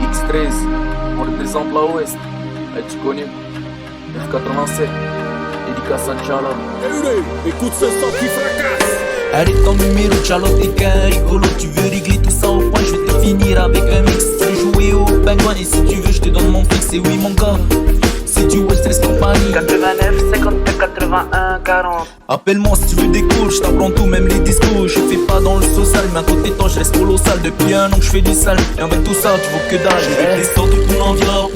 X13, on représente la Ouest. Tu connais F87, dédicace à Tchala. Écoute ce son qui fracasse. Arrête ton numéro, Charlotte et qu'un rigolo. Tu veux régler tout ça au point, je vais te finir avec un mix. Tu veux jouer au pingouin et si tu veux, je te donne mon fixe. Et oui, mon gars, c'est du West Stress Company. 89, 52, 81, 40. Appelle-moi si tu veux des cours, je t'apprends tout, même les discours. Je fais pas dans le social, mais à côté de toi, je reste colossal. Depuis un an que je fais du sale, et avec tout ça, tu vaux que dalle. Avec les sortes de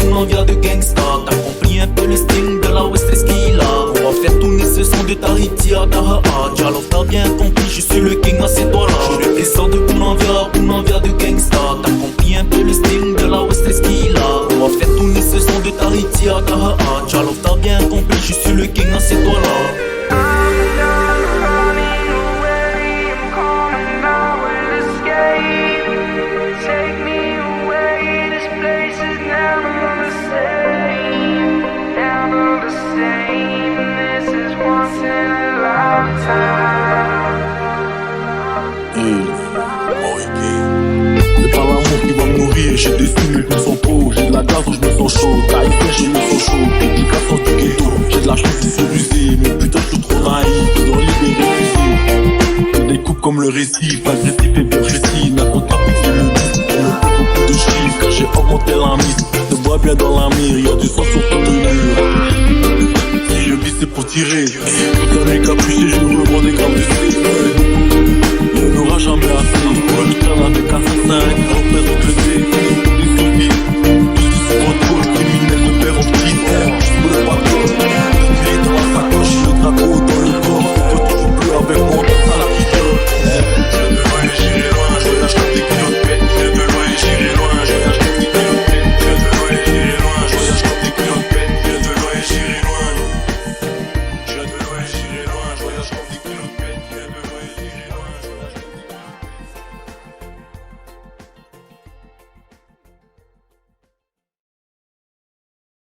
Poulanvia de gangsta. T'as compris un peu le style de la West Stress qu'il a. On va faire tourner ce son de Tahiti à Daha. Diallo, t'as bien compris, je suis le king, c'est toi là. Je les sortes de Poulanvia de gangsta. T'as compris un peu le style de la West Stress qu'il a. On va faire tourner ce son de Tahiti à Daha. Diallo, t'as bien compris, je suis le king, c'est toi là. C'est pas l'amour qui va me nourrir, j'ai des sous mais je me sens pauvre. J'ai de la gaz donc je me sens chaud, taille fraîche je me sens chaud. Dédication du ghetto, j'ai de la chance c'est rusé. Mais putain je suis trop naïf, dans l'idée refusée. Je découpe comme le récit, pas agressif et bien précis. La compte pas fixer le but, on me fait beaucoup de chiffres. Car j'ai augmenté la mise, je vois bien dans la mire. Y'a du sang sur toute le mur. Si je vis c'est pour tirer, putain les capuchés, je roule loin des capuchés. Il n'y aura jamais assez. Pour le avec assassin, représente le thé.